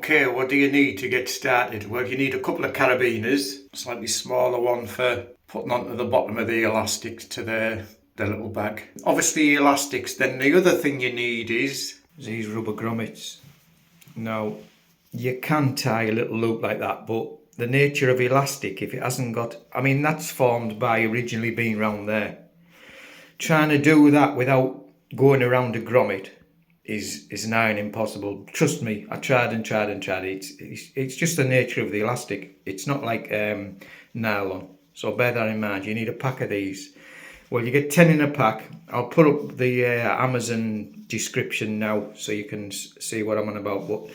Okay, what do you need to get started? Well, you need a couple of carabiners, slightly smaller one for putting onto the bottom of the elastics to the little bag. Obviously elastics. Then the other thing you need is these rubber grommets. Now, you can tie a little loop like that, but the nature of elastic, if it hasn't got, I mean, that's formed by originally being round there. Trying to do that without going around a grommet is nigh on impossible. Trust me, I tried and tried and tried. It's just the nature of the elastic. It's not like nylon. So bear that in mind. You need a pack of these. Well, you get 10 in a pack. I'll put up the Amazon description now so you can see what I'm on about. But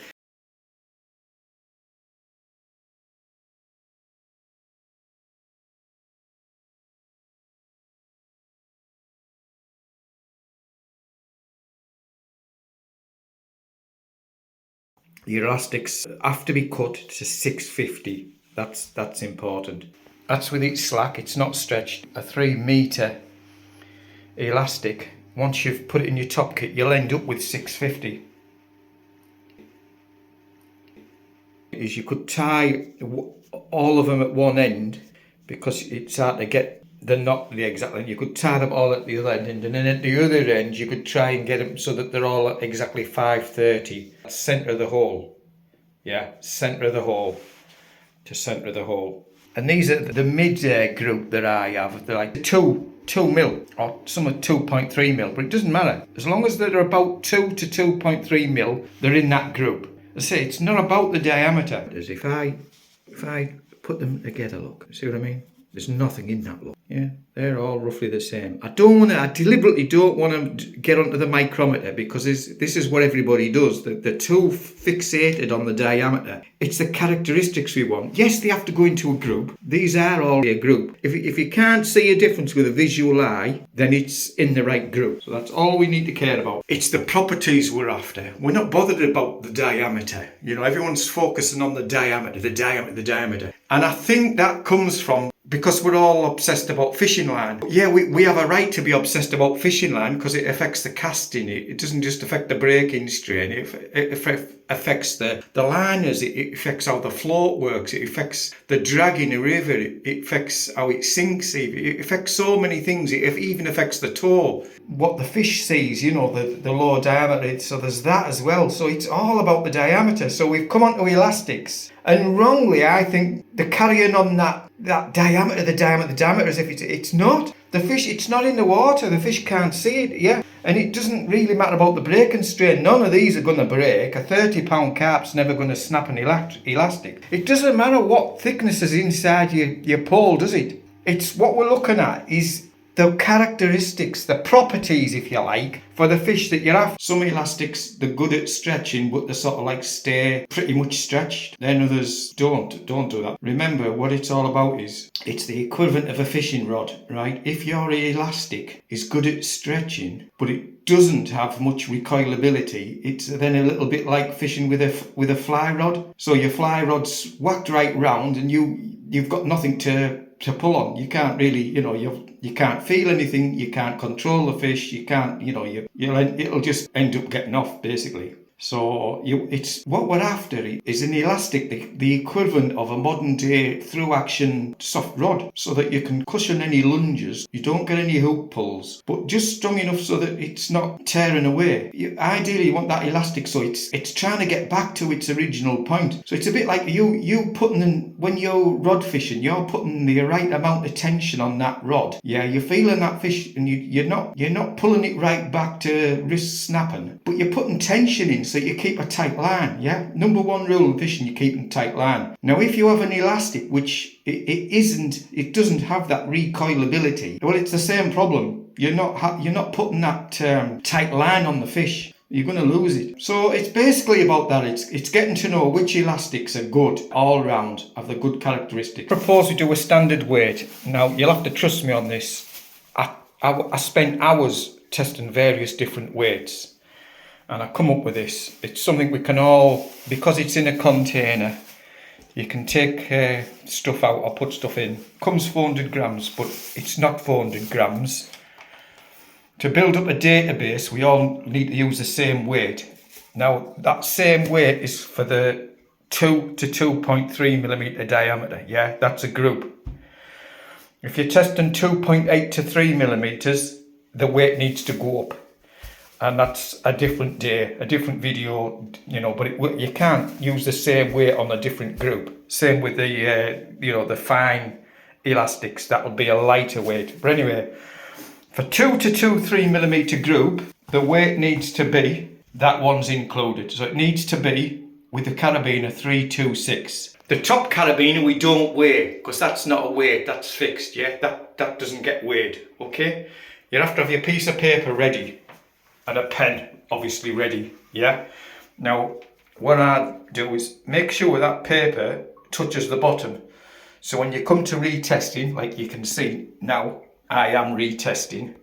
the elastics have to be cut to 650. That's important. That's with each slack. It's not stretched. A 3 metre elastic, once you've put it in your top kit, you'll end up with 650. Is you could tie all of them at one end because it's hard to get the knot the exact length. You could tie them all at the other end, and then at the other end you could try and get them so that they're all at exactly 530. Centre of the hole. Yeah, centre of the hole to centre of the hole. And these are the mid group that I have. They're like 2 mil or some are 2.3 mil, but it doesn't matter. As long as they're about 2 to 2.3 mil, they're in that group. I say it's not about the diameter. As if I put them together, look, see what I mean? There's nothing in that, look. Yeah, they're all roughly the same. I deliberately don't want to get onto the micrometer because this is what everybody does. They're too fixated on the diameter. It's the characteristics we want. Yes, they have to go into a group. These are all a group. If you can't see a difference with a visual eye, then it's in the right group. So that's all we need to care about. It's the properties we're after. We're not bothered about the diameter. You know, everyone's focusing on the diameter. And I think that comes from because we're all obsessed about fishing line. Yeah, we have a right to be obsessed about fishing line because it affects the casting. It doesn't just affect the breaking strain. It affects the liners. It affects how the float works. It affects the drag in the river. It affects how it sinks. It affects so many things. It even affects the tow. What the fish sees, you know, the low diameter. So there's that as well. So it's all about the diameter. So we've come on to elastics. And wrongly, I think they're carrying on that diameter as if it's not. The fish, it's not in the water. The fish can't see it, yeah. And it doesn't really matter about the breaking strain. None of these are going to break. A 30-pound carp's never going to snap an elastic. It doesn't matter what thickness is inside your pole, does it? It's what we're looking at is the characteristics, the properties, if you like, for the fish that you're after. Some elastics, they're good at stretching, but they sort of like stay pretty much stretched. Then others don't do that. Remember, what it's all about is, it's the equivalent of a fishing rod, right? If your elastic is good at stretching, but it doesn't have much recoilability, it's then a little bit like fishing with a fly rod. So your fly rod's whacked right round and you've got nothing to pull on. You can't really, you can't feel anything, you can't control the fish, you can't, it'll just end up getting off basically. So it's what we're after is an elastic, the equivalent of a modern day through action soft rod, so that you can cushion any lunges, you don't get any hook pulls, but just strong enough so that it's not tearing away. Ideally you want that elastic so it's trying to get back to its original point. So it's a bit like you putting in, when you're rod fishing, you're putting the right amount of tension on that rod. Yeah, you're feeling that fish and you're not pulling it right back to wrist snapping, but you're putting tension in so you keep a tight line. Yeah, number one rule in fishing, you keep a tight line. Now if you have an elastic which it doesn't have that recoilability, well, it's the same problem. You're not putting that tight line on the fish. You're going to lose it. So it's basically about that. It's getting to know which elastics are good all round, have the good characteristics. I propose we do a standard weight. Now you'll have to trust me on this. I spent hours testing various different weights, and I come up with this. It's something we can all, because it's in a container, you can take stuff out or put stuff in. Comes 400 grams, but it's not 400 grams. To build up a database, we all need to use the same weight. Now, that same weight is for the 2 to 2.3 millimeter diameter. Yeah, that's a group. If you're testing 2.8 to 3 millimeters, the weight needs to go up. And that's a different day, a different video, you know, but you can't use the same weight on a different group. Same with the, you know, the fine elastics, that would be a lighter weight. But anyway, for 2 to 2.3 millimeter group, the weight needs to be, that one's included. So it needs to be, with the carabiner, 326. The top carabiner we don't weigh, because that's not a weight, that's fixed, yeah? That doesn't get weighed, okay? You have to have your piece of paper ready. And a pen, obviously ready, yeah? Now, what I do is make sure that paper touches the bottom. So when you come to retesting, like you can see now, I am retesting.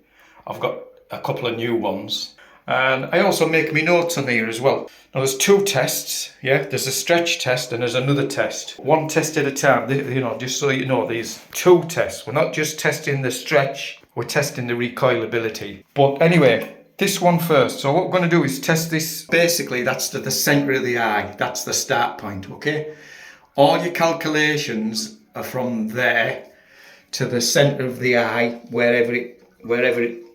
I've got a couple of new ones. And I also make me notes on here as well. Now there's 2 tests, yeah? There's a stretch test and there's another test. 1 test at a time, you know, just so you know, there's 2 tests. We're not just testing the stretch, we're testing the recoilability. But anyway, this one first. So what we're going to do is test this. Basically, that's to the centre of the eye. That's the start point, okay? All your calculations are from there to the centre of the eye, wherever it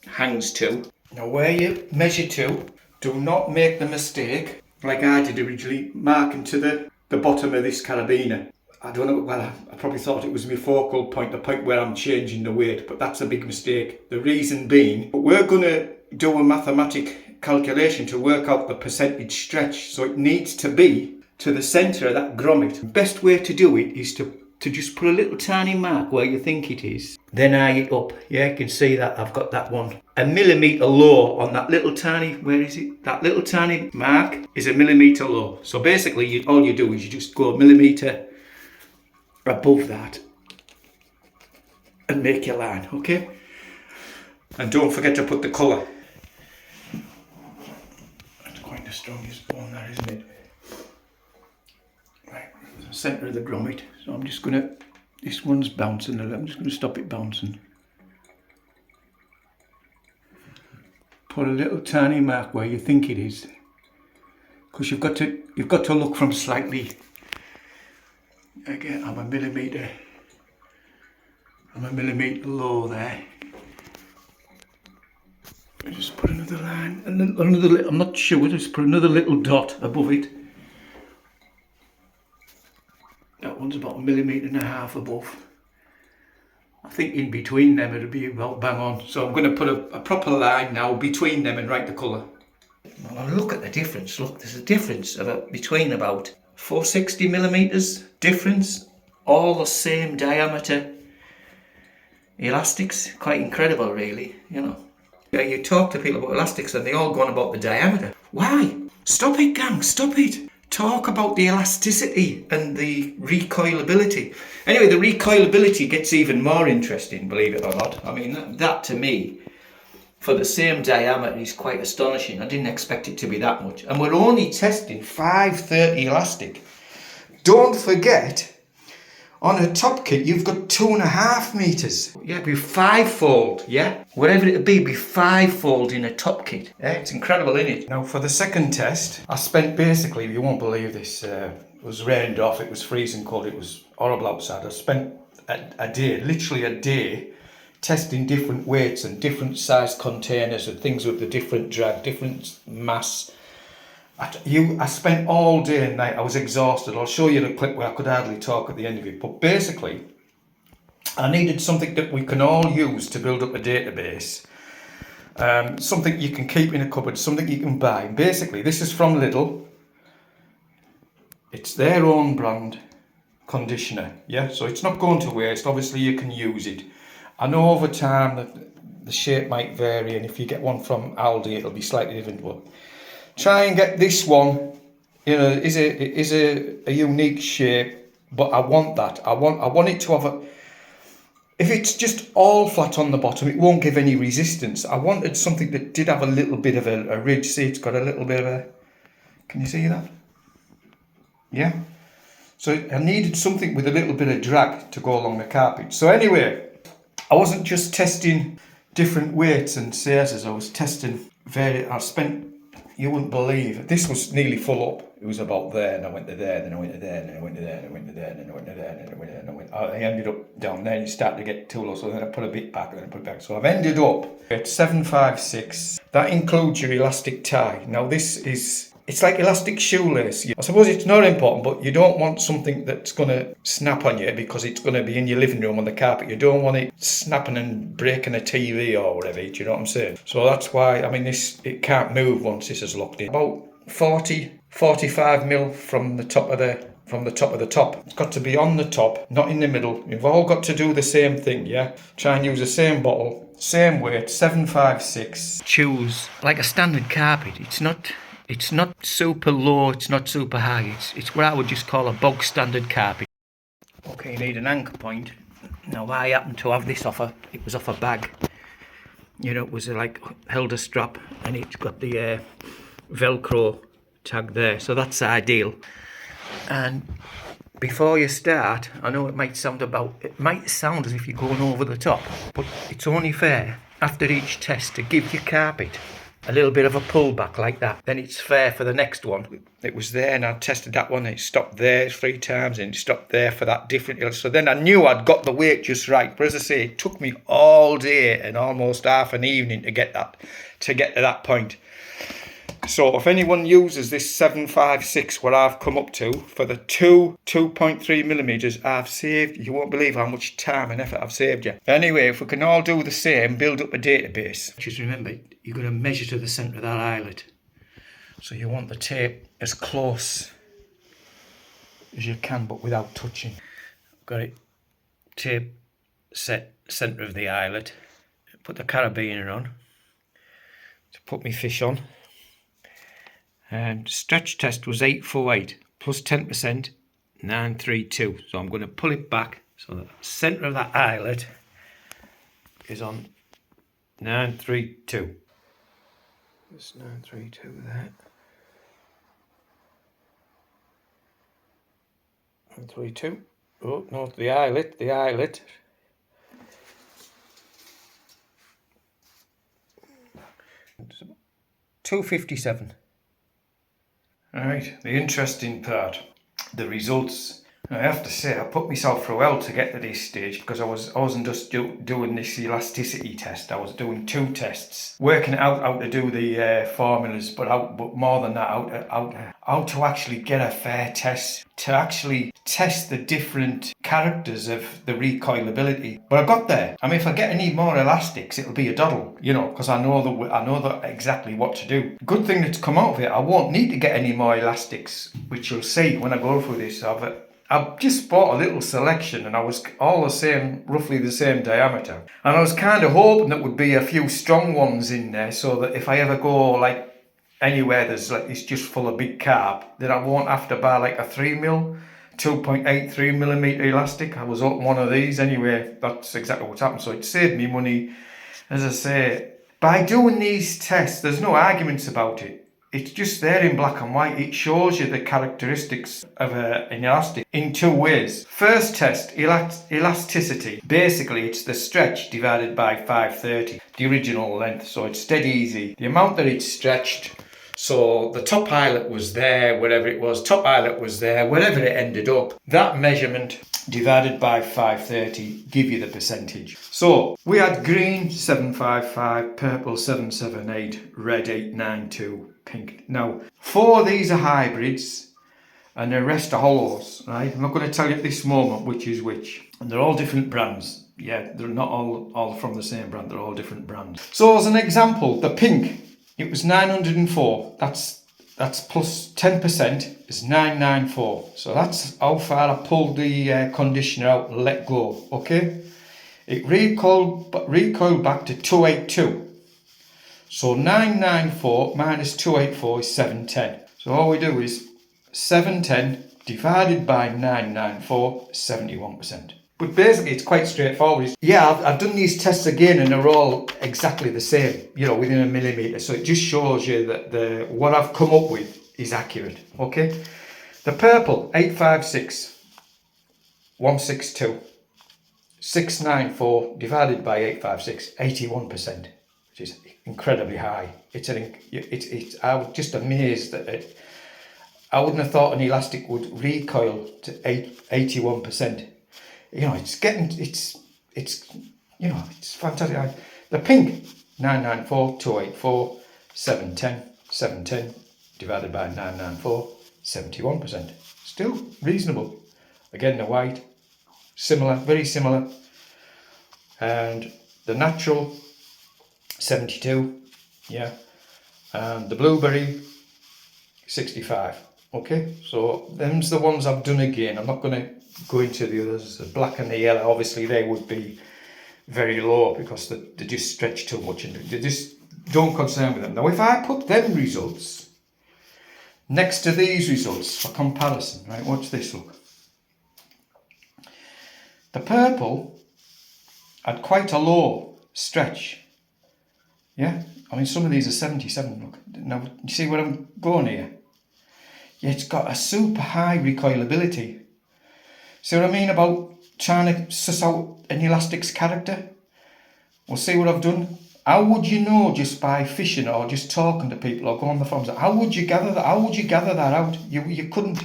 hangs to. Now, where you measure to, do not make the mistake, like I did originally, marking to the bottom of this carabiner. I don't know, well, I probably thought it was my focal point, the point where I'm changing the weight, but that's a big mistake. The reason being, we're going to do a mathematic calculation to work out the percentage stretch, so it needs to be to the centre of that grommet. The best way to do it is to just put a little tiny mark where you think it is, then eye it up. Yeah, you can see that I've got that one a millimetre low on that little tiny, where is it? That little tiny mark is a millimetre low. So basically all you do is you just go a millimetre above that and make your line, okay? And don't forget to put the colour. That's quite the strongest one there, isn't it? Right, centre of the grommet. So I'm just gonna, this one's bouncing a little, I'm just gonna stop it bouncing. Put a little tiny mark where you think it is, because you've got to look from slightly. Again, I'm a millimetre low there. I just put another line, and then another. I'm not sure. Just put another little dot above it. That one's about 1.5 millimetres above. I think in between them it'll be about bang on. So I'm going to put a proper line now between them and write the colour. Well, look at the difference. Look, there's a difference between about 460 millimetres difference, all the same diameter elastics. Quite incredible, really, you know. Yeah, you talk to people about elastics and they all go on about the diameter. Why? Stop it, gang, stop it. Talk about the elasticity and the recoilability. Anyway, the recoilability gets even more interesting, believe it or not. I mean, that to me, for the same diameter, is quite astonishing. I didn't expect it to be that much. And we're only testing 530 elastic. Don't forget, on a top kit, you've got 2.5 meters. Yeah, it'd be 5-fold, yeah? Whatever it'd be 5-fold in a top kit. Yeah, it's incredible, isn't it? Now, for the second test, I spent basically, you won't believe this, it was rained off, it was freezing cold, it was horrible outside. I spent a day, literally a day, testing different weights and different size containers and things with the different drag, different mass. I spent all day and night. I was exhausted. I'll show you the clip where I could hardly talk at the end of it. But basically, I needed something that we can all use to build up a database. Something you can keep in a cupboard, something you can buy. Basically, this is from Lidl. It's their own brand conditioner. Yeah, so it's not going to waste. Obviously, you can use it. I know over time that the shape might vary, and if you get one from Aldi, it'll be slightly different. But try and get this one. You know, is a unique shape, but I want that. I want it to have a. If it's just all flat on the bottom, it won't give any resistance. I wanted something that did have a little bit of a ridge. See, it's got a little bit of a. Can you see that? Yeah. So I needed something with a little bit of drag to go along the carpet. So anyway, I wasn't just testing different weights and sizes. I was testing I spent, you wouldn't believe. This was nearly full up. It was about there, and I went to there, then I went to there, and then I went to there, and I went to there, and then I went to there, and then I went to there, and I went. I ended up down there, and it started to get too low. So then I put a bit back, and then I put it back. So I've ended up at 756. That includes your elastic tie. Now this is. It's like elastic shoelace. I suppose it's not important, but you don't want something that's going to snap on you because it's going to be in your living room on the carpet. You don't want it snapping and breaking a TV or whatever. Do you know what I'm saying? So that's why, I mean, it can't move once this is locked in. About 45 mil from the top of the top. It's got to be on the top, not in the middle. You've all got to do the same thing, yeah? Try and use the same bottle, same weight, 756. Choose like a standard carpet. It's not super low, it's not super high. It's what I would just call a bog standard carpet. Okay, you need an anchor point. Now I happen to have this it was off a bag. You know, it was like held a strap and it's got the Velcro tag there. So that's ideal. And before you start, I know it might sound as if you're going over the top, but it's only fair after each test to give your carpet a little bit of a pullback like that. Then it's fair for the next one. It was there and I tested that one and it stopped there 3 times and it stopped there for that different. So then I knew I'd got the weight just right. But as I say, it took me all day and almost half an evening to get to that point. So if anyone uses this 756, what I've come up to, for the 2.3 millimeters, I've saved, you won't believe how much time and effort I've saved you. Anyway, if we can all do the same, build up a database. Just remember, you're going to measure to the centre of that eyelet. So you want the tape as close as you can, but without touching. Got it. Tape set centre of the eyelet. Put the carabiner on. To put my fish on. And stretch test was 848 plus 10%, 932. So I'm going to pull it back so the centre of that eyelet is on 932. There's 932 there. 932. Oh, no, the eyelet. 257. Right, the interesting part, the results. I have to say, I put myself through hell to get to this stage because I wasn't just doing this elasticity test. I was doing 2 tests, working out how to do the formulas, but more than that, how to actually get a fair test, to actually test the different characters of the recoilability. But I got there. I mean, if I get any more elastics, it'll be a doddle, you know, because I know exactly what to do. Good thing that's come out of it, I won't need to get any more elastics, which you'll see when I go through this. I've just bought a little selection and I was all the same, roughly the same diameter. And I was kind of hoping there would be a few strong ones in there so that if I ever go like anywhere there's like it's just full of big carp, then I won't have to buy like a 3mm, 2.83 millimeter elastic. I was hoping one of these anyway. That's exactly what's happened. So it saved me money. As I say, by doing these tests, there's no arguments about it. It's just there in black and white. It shows you the characteristics of an elastic in 2 ways. First test, elasticity. Basically, it's the stretch divided by 530, the original length. So it's dead easy. The amount that it's stretched. So the top eyelet was there, wherever it was. Top eyelet was there, wherever it ended up. That measurement divided by 530 give you the percentage. So we had green 755, purple 778, red 892. Pink. Now, 4 of these are hybrids and the rest are hollows, right? I'm not going to tell you at this moment which is which. And they're all different brands. Yeah, they're not all from the same brand, they're all different brands. So as an example, the pink, it was 904. That's plus 10% is 994. So that's how far I pulled the conditioner out and let go, okay? It recoiled back to 282. So 994 minus 284 is 710. So all we do is 710 divided by 994, 71%. But basically it's quite straightforward. Yeah, I've done these tests again and they're all exactly the same, you know, within a millimetre. So it just shows you that what I've come up with is accurate, okay? The purple, 856, 162, 694 divided by 856, 81%. which is incredibly high. I was just amazed that I wouldn't have thought an elastic would recoil to 81%. It's fantastic. The pink, 994, 284, 710, 710 divided by 994, 71%. Still reasonable. Again, the white, similar, very similar. And the natural, 72, yeah. And the blueberry, 65. Okay, so them's the ones I've done again. I'm not going to go into the others. The black and the yellow, obviously they would be very low because they just stretch too much and they just don't concern with them. Now if I put them results next to these results for comparison, right, watch this, look. The purple had quite a low stretch. Yeah, I mean some of these are 77, look. Now you see where I'm going here? Yeah, it's got a super high recoilability. See what I mean about trying to suss out an elastic's character? Well, see what I've done? How would you know just by fishing or just talking to people or going on the forums? How would you gather that? How would you gather that out? You couldn't.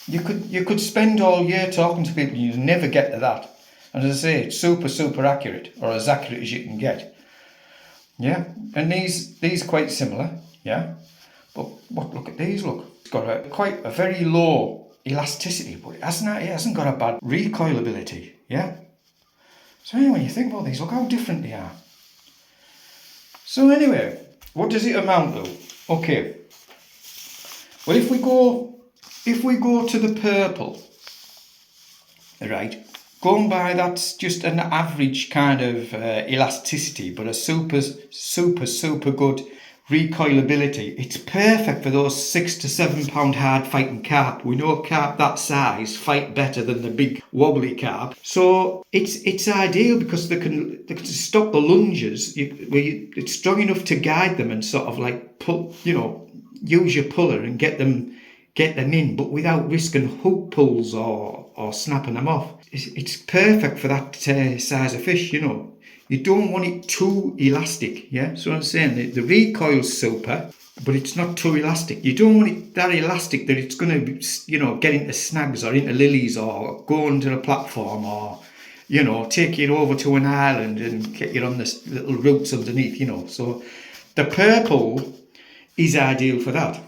You could spend all year talking to people and you'd never get to that. And as I say, it's super accurate, or as accurate as you can get. Yeah, and these are quite similar. Yeah, but look at these. Look, it's got quite a very low elasticity, but it hasn't got a bad recoilability. Yeah. So anyway, you think about these, look how different they are. So anyway, what does it amount to? Okay. Well, if we go to the purple, right, going by that's just an average kind of elasticity, but a super good recoilability. It's perfect for those 6 to 7 pound hard fighting carp. We know carp that size fight better than the big wobbly carp. So it's ideal because they can stop the lunges. It's strong enough to guide them and sort of like pull, use your puller and get them in, but without risking hook pulls or snapping them off. It's perfect for that size of fish, You don't want it too elastic, yeah? So I'm saying the recoil's super, but it's not too elastic. You don't want it that elastic that it's going to, get into snags or into lilies or go onto a platform or, take you over to an island and get you on this little roots underneath, So the purple is ideal for that.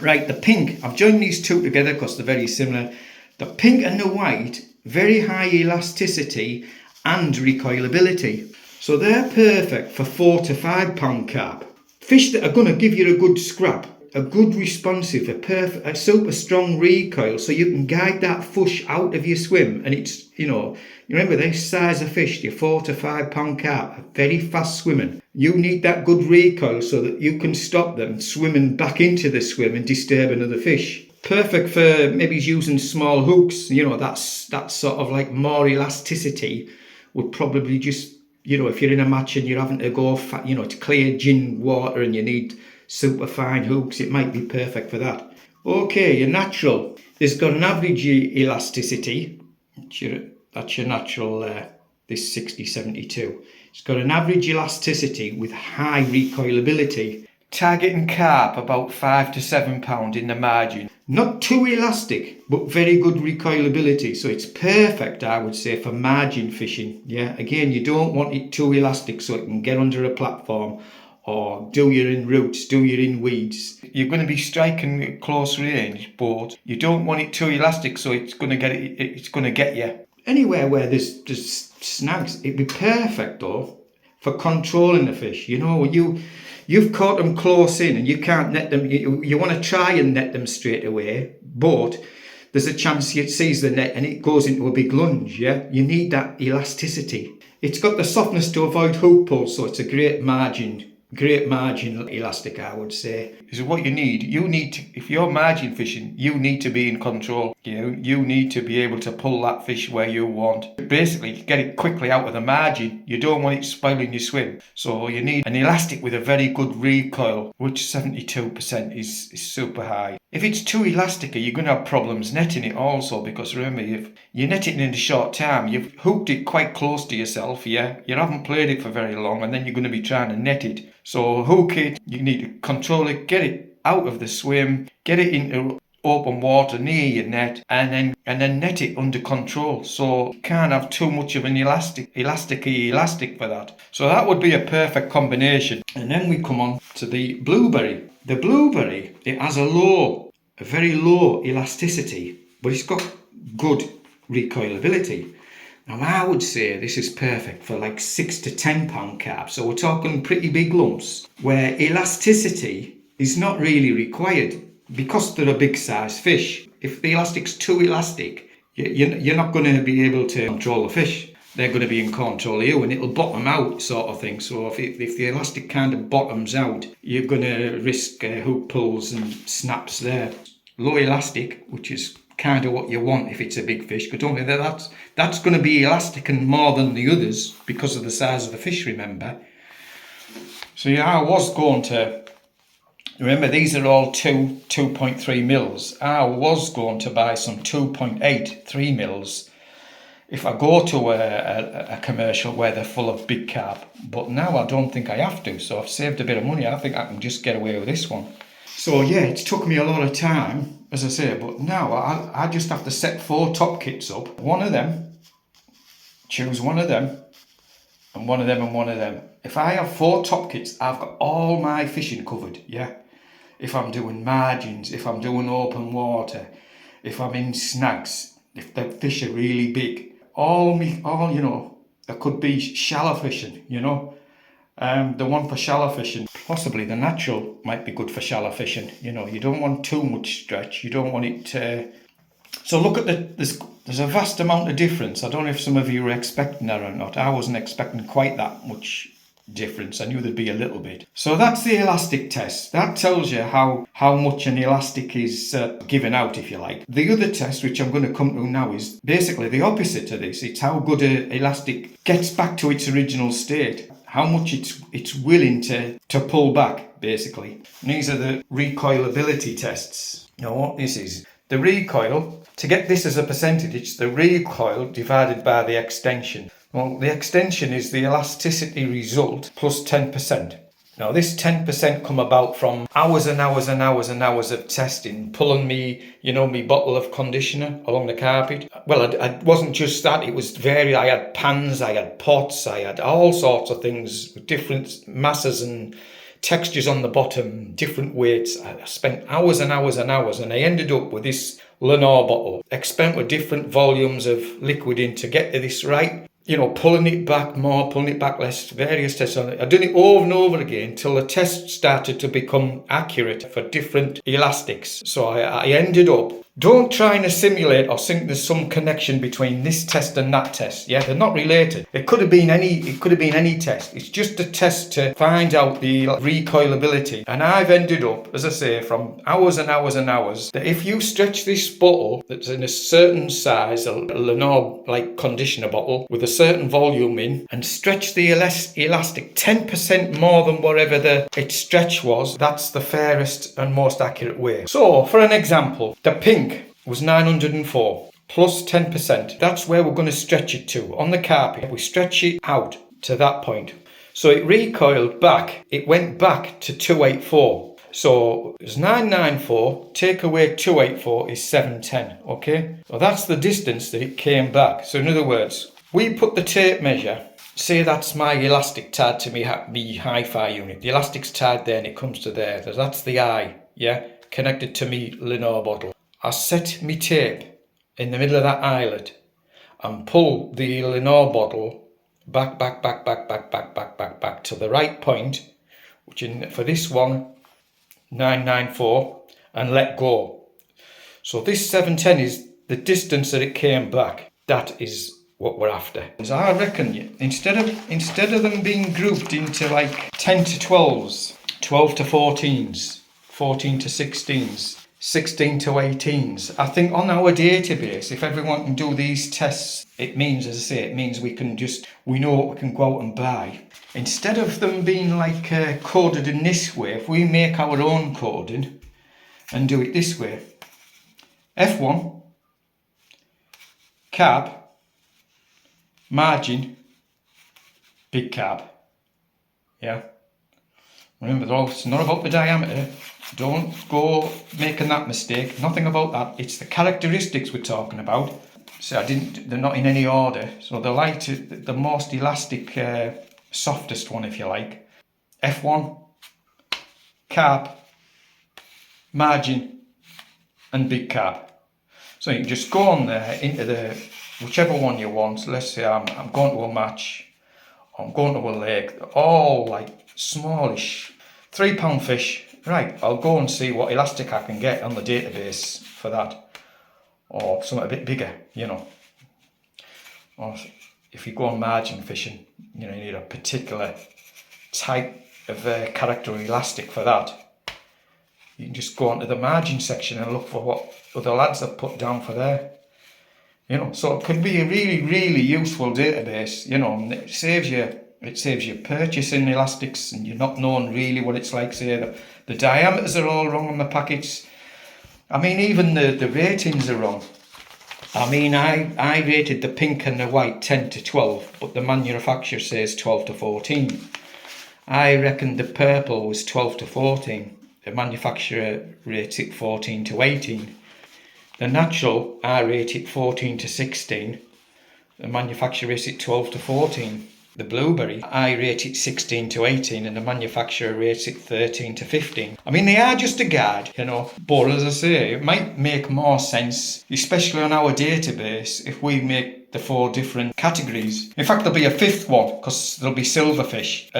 Right, the pink, I've joined these two together because they're very similar. The pink and the white, very high elasticity and recoilability. So they're perfect for 4 to 5 pound carp. Fish that are going to give you a good scrap, a good responsive, a super strong recoil so you can guide that fish out of your swim. And it's, you remember this size of fish, your 4 to 5 pound carp, are very fast swimming. You need that good recoil so that you can stop them swimming back into the swim and disturb another fish. Perfect for maybe using small hooks, that's sort of like more elasticity would probably just, if you're in a match and you're having to go, to clear gin water and you need super fine hooks, it might be perfect for that. Okay, your natural. It's got an average elasticity. That's your natural, this 6072. It's got an average elasticity with high recoilability. Targeting carp about 5 to 7 pound in the margin. Not too elastic, but very good recoilability. So it's perfect, I would say, for margin fishing. Yeah, again, you don't want it too elastic so it can get under a platform or do you in roots, do you in weeds. You're going to be striking at close range, but you don't want it too elastic so it's going to get you. Anywhere where there's snags, it'd be perfect though for controlling the fish. You've caught them close in and you can't net them. You want to try and net them straight away, but there's a chance it sees the net and it goes into a big lunge, yeah? You need that elasticity. It's got the softness to avoid hook pulls, so it's a great margin elastic, I would say. This is what you need. If you're margin fishing, you need to be in control. You need to be able to pull that fish where you want. Basically, get it quickly out of the margin. You don't want it spoiling your swim. So you need an elastic with a very good recoil, which 72% is super high. If it's too elastic, you're going to have problems netting it also, because remember, if you net it in a short time, you've hooked it quite close to yourself, yeah? You haven't played it for very long, and then you're going to be trying to net it. So hook it, you need to control it, get it out of the swim, get it into open water near your net, and then net it under control. So you can't have too much of an elastic for that. So that would be a perfect combination. And then we come on to the blueberry. The blueberry, it has a very low elasticity, but it's got good recoilability. Now I would say this is perfect for like 6 to 10 pound carp. So we're talking pretty big lumps where elasticity is not really required, because they're a big size fish. If the elastic's too elastic, you're not going to be able to control the fish. They're going to be in control of you, and it'll bottom out, sort of thing. So if the elastic kind of bottoms out, you're going to risk hook pulls and snaps there. Low elastic, which is kind of what you want if it's a big fish, because don't think that's going to be elastic and more than the others because of the size of the fish, remember. So yeah, I was going to... Remember, these are all 2.3 mils. I was going to buy some 2.83 mils if I go to a commercial where they're full of big carp. But now I don't think I have to, so I've saved a bit of money. I think I can just get away with this one. So yeah, it's took me a lot of time, as I say, but now I just have to set 4 top kits up. One of them, choose one of them, and one of them, and one of them. If I have 4 top kits, I've got all my fishing covered, yeah? If I'm doing margins, if I'm doing open water, if I'm in snags, if the fish are really big, all you know, there could be shallow fishing, you know. The one for shallow fishing, possibly the natural might be good for shallow fishing. You know, you don't want too much stretch. You don't want it to... So look at there's a vast amount of difference. I don't know if some of you were expecting that or not. I wasn't expecting quite that much difference. I knew there'd be a little bit. So that's the elastic test. That tells you how much an elastic is given out, if you like. The other test, which I'm going to come to now, is basically the opposite to this. It's how good an elastic gets back to its original state, how much it's willing to pull back, basically. And these are the recoilability tests. Now what this is, the recoil, to get this as a percentage, it's the recoil divided by the extension. Well, the extension is the elasticity result plus 10%. Now this 10% come about from hours and hours and hours and hours of testing, pulling me bottle of conditioner along the carpet. Well, it wasn't just that, it was varied. I had pans, I had pots, I had all sorts of things, different masses and textures on the bottom, different weights. I spent hours and hours and hours, and I ended up with this Lenore bottle, experimented with different volumes of liquid in to get to this right. You know, pulling it back more, pulling it back less, various tests on it. I've done it over and over again till the test started to become accurate for different elastics. So I ended up, don't try and simulate or think there's some connection between this test and that test. Yeah, they're not related. It could have been any test. It's just a test to find out the recoilability. And I've ended up, as I say, from hours and hours and hours, that if you stretch this bottle that's in a certain size, a Lenore like conditioner bottle with a certain volume in, and stretch the elastic 10% more than whatever its stretch was, that's the fairest and most accurate way. So for an example, the pink was 904 plus 10%. That's where we're going to stretch it to. On the carpet, we stretch it out to that point. So it recoiled back. It went back to 284. So it's 994, take away 284 is 710, okay? So that's the distance that it came back. So in other words, we put the tape measure, say that's my elastic tied to me hi-fi unit. The elastic's tied there and it comes to there. So that's the eye, yeah, connected to me Lenore bottle. I set me tape in the middle of that eyelet and pull the Lenore bottle back to the right point, which for this one, 994, and let go. So this 710 is the distance that it came back. That is what we're after. So I reckon instead of them being grouped into like 10 to 12s, 12 to 14s, 14 to 16s, 16 to 18s. I think on our database, if everyone can do these tests, it means, as I say, it means we know what we can go out and buy. Instead of them being like coded in this way, if we make our own coding and do it this way, F1, carb, margin, big carb. Yeah. Remember, it's not about the diameter. Don't go making that mistake. Nothing about that. It's the characteristics we're talking about. So they're not in any order. So the lighter, the most elastic, softest one, if you like. F1, carb, margin, and big carb. So you can just go on there into the whichever one you want. Let's say I'm going to a match, I'm going to a lake, all like smallish, £3 fish. Right, I'll go and see what elastic I can get on the database for that, or something a bit bigger, you know. Or if you go on margin fishing, you know, you need a particular type of character elastic for that. You can just go onto the margin section and look for what other lads have put down for there. You know, so it could be a really, really useful database, you know, and it saves you purchasing elastics and you're not knowing really what it's like. Say the diameters are all wrong on the packets. I mean, even the ratings are wrong. I mean, I rated the pink and the white 10 to 12, but the manufacturer says 12 to 14. I reckon the purple was 12 to 14. The manufacturer rates it 14 to 18. The natural, I rate it 14 to 16. The manufacturer rates it 12 to 14. The blueberry, I rate it 16 to 18 and the manufacturer rates it 13 to 15. I mean, they are just a guide, you know. But as I say, it might make more sense, especially on our database, if we make the 4 different categories. In fact, there'll be a 5th one, because there'll be silverfish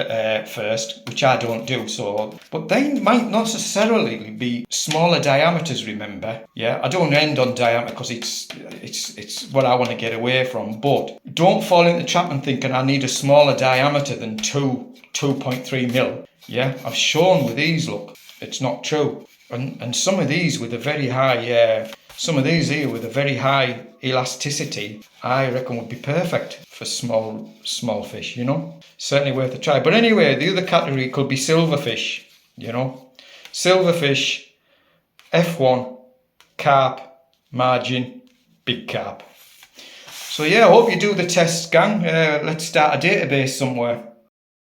first, which I don't do. So, but they might not necessarily be smaller diameters, remember. Yeah, I don't end on diameter because it's what I want to get away from. But don't fall into the trap and thinking I need a smaller diameter than 2.3 mil. Yeah, I've shown with these, look, it's not true. And some of these with a very high, some of these here with a very high elasticity, I reckon would be perfect for small fish, you know. Certainly worth a try. But anyway, the other category could be silverfish, you know. Silverfish, F1, carp, margin, big carp. So yeah, I hope you do the test, gang. Let's start a database somewhere.